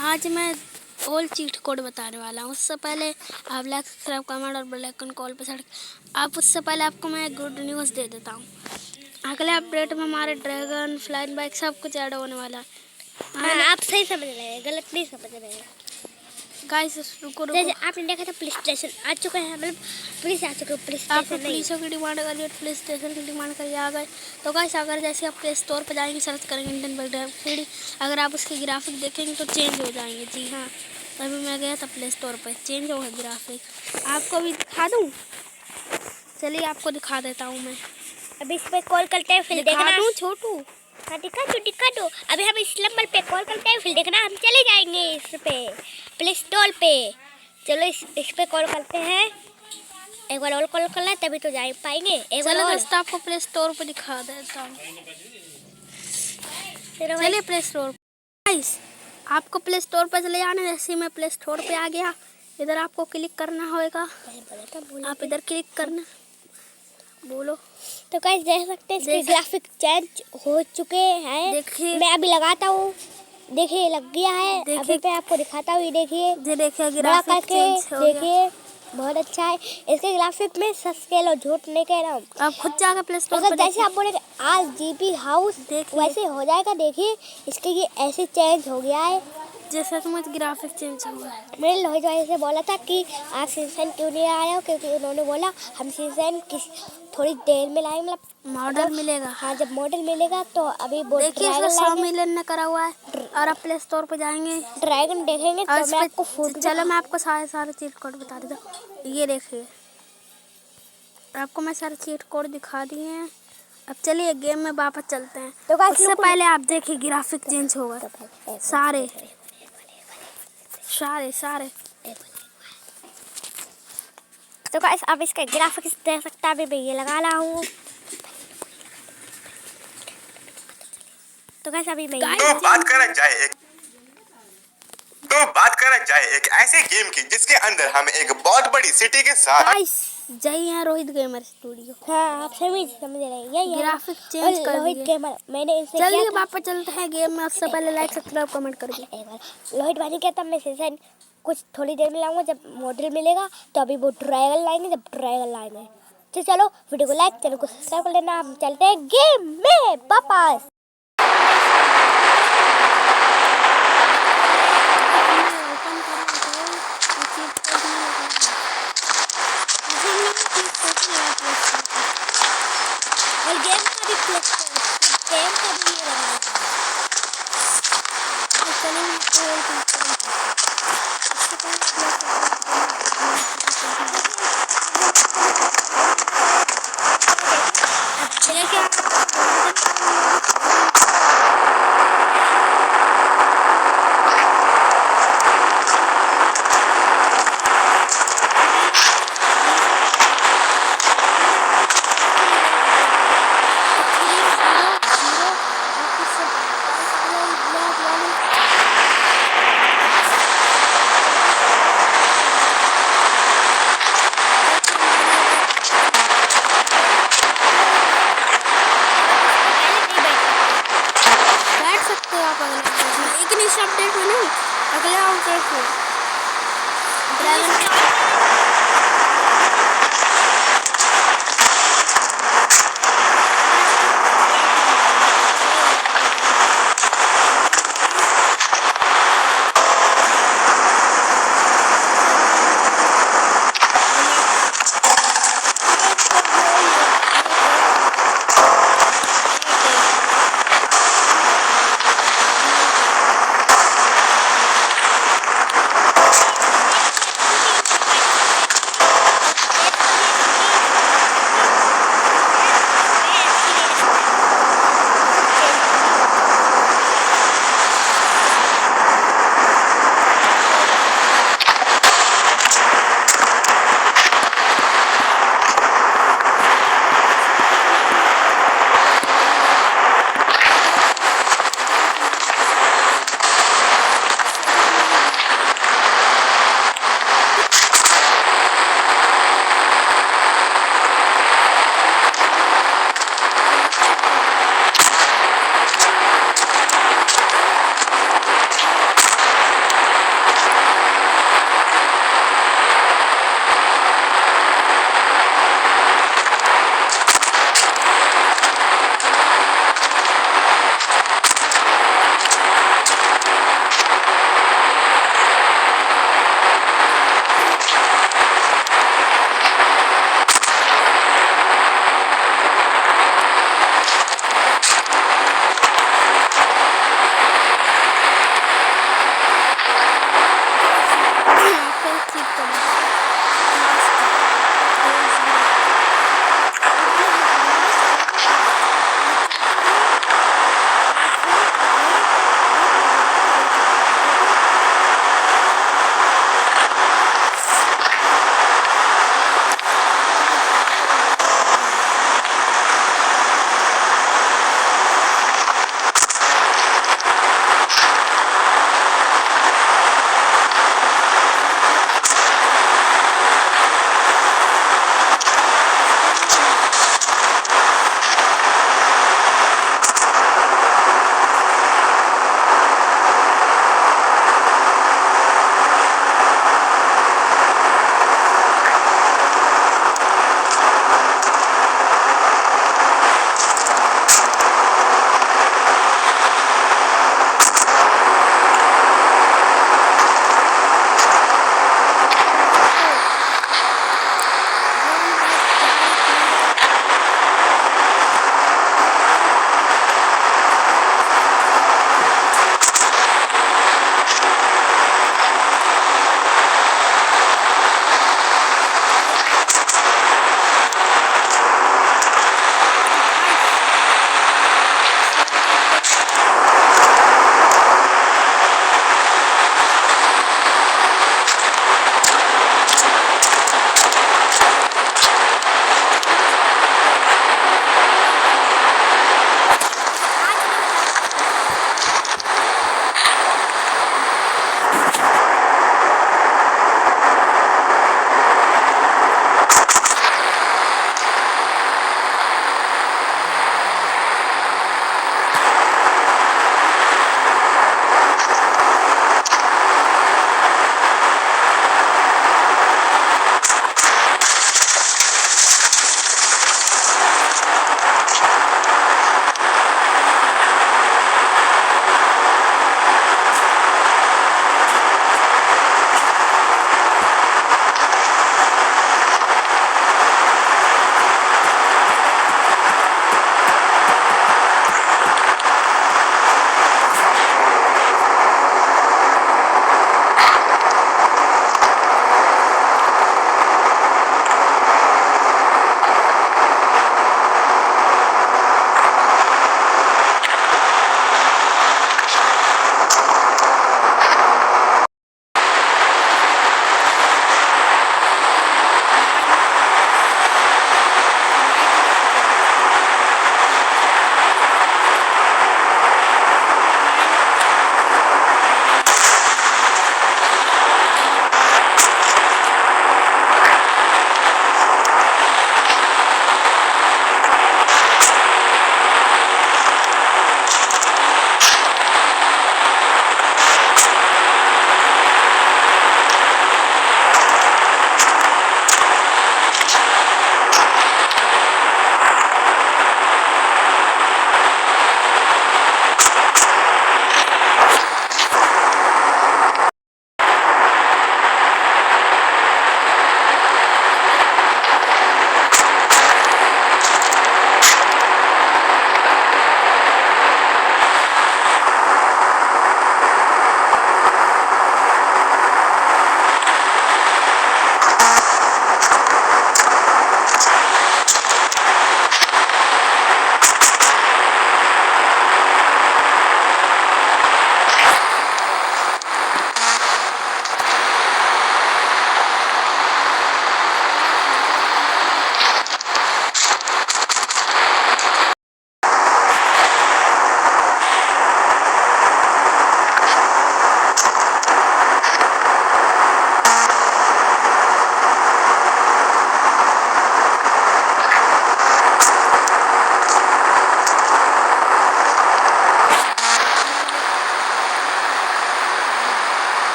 आज मैं all cheat code बताने वाला हूँ। उससे पहले आप लाइक सब्सक्राइब कमेंट और बेल आइकन कॉल पर सेट आप उससे पहले आपको मैं गुड न्यूज़ दे देता हूँ। अगले अपडेट में हमारे ड्रैगन फ्लाइंग बाइक सब कुछ ऐड होने वाला है। हाँ, आप सही समझ रहे हैं, गलत नहीं समझ रहे हैं गाइस। रुको जैसे आपने देखा था पुलिस स्टेशन आ चुका है, मतलब पुलिस आ चुका है। पुलिस आपने स्टेशन पुलिसों की डिमांड करिए, पुलिस स्टेशन की डिमांड करिए आ गए। तो गाइस अगर जैसे आप प्ले स्टोर पर जाएंगे, सर्च करेंगे इंडियन बर्थडे, अगर आप उसके ग्राफिक देखेंगे तो चेंज हो जाएंगे। जी हाँ, अभी मैं गया था प्ले स्टोर पर, चेंज हो गया ग्राफिक। आपको भी दिखा दूँ? चलिए आपको दिखा देता हूँ मैं। अभी इस पे कॉल करते हैं, फिर दिखा देखना। दूँ छोटू? हाँ दिखा दो। अभी हम इस नंबर पे कॉल करते हैं, फिर देखना हम चले जाएंगे इस पे प्ले स्टोर पे। चलो इस पे कॉल करते हैं। एक बार और कॉल करना तभी तो जा पाएंगे। एक बार और दोस्त आपको प्ले स्टोर पे दिखा देता हूँ। चलिए प्ले स्टोर। गाइस आपको प्ले स्टोर पे चले जाना। जैसे मैं प्ले स्टोर पे आ गया, इधर आपको क्लिक करना होगा। आप इधर क्लिक करना, बोलो। तो गाइस देख सकते हैं इसके ग्राफिक चेंज हो चुके हैं। देखिए मैं अभी लगाता हूँ, देखिए लग गया है। अभी मैं आपको दिखाता हूँ, देखिए ग्राफिक चेंज हो गया। देखिए बहुत अच्छा है। इसके ग्राफिक में सस्केल और झूठ नहीं कह रहा हूँ। आप खुद जाकर प्ले स्टोर पर जैसे आप बोलेंगे आज जीपी हाउस वैसे हो जाएगा। देखिए इसके ये ऐसे चेंज हो गया है जैसे तुम्हें ग्राफिक चेंज हुआ है। मेरे लोहित भाई से बोला था कि आप सीजन क्यों नहीं आ रहे हो, क्योंकि उन्होंने बोला हम सीजन थोड़ी देर में लाएंगे, मतलब मॉडल मिलेगा। हाँ, जब मॉडल मिलेगा तो अभी वो देखिए 100 मिलियन ने करा हुआ है। और आप प्ले स्टोर पे जाएंगे, ड्रैगन देखेंगे तो मैं आपको चलो मैं आपको सारे चीट कोड बता देता हूँ। ये देखिए आपको मैं सारे चीट कोड दिखा दिए हैं। अब चलिए गेम में वापस चलते हैं। तो उससे पहले आप देखिए ग्राफिक चेंज होगा सारे। तो गाइस आप इसका ग्राफिक्स देख सकते हैं। अभी मैं ये लगा रहा हूँ। तो गाइस अभी मैं बात करा जाए एक ऐसे गेम की जिसके अंदर हम एक बहुत बड़ी सिटी के साथ गाइस जय है रोहित गेमर स्टूडियो। हाँ, आप समझ रहे हैं, यही ग्राफिक चेंज कर रोहित गेमर मैंने इनसे चलिए वापस चलते हैं गेम में। उससे पहले लाइक सब्सक्राइब कमेंट करिए। लोहित भाई ने कहता मैं सीजन कुछ थोड़ी देर में लाऊंगा, जब मॉडल मिलेगा तो अभी वो ड्रैगन लाएंगे, जब ड्रैगन लाएंगे। तो चलो वीडियो को लाइक, चैनल को सब्सक्राइब कर लेना। हम चलते हैं गेम में वापस। लेकिन इस अपडेट में नहीं, अगले अपडेट में ड्रैगन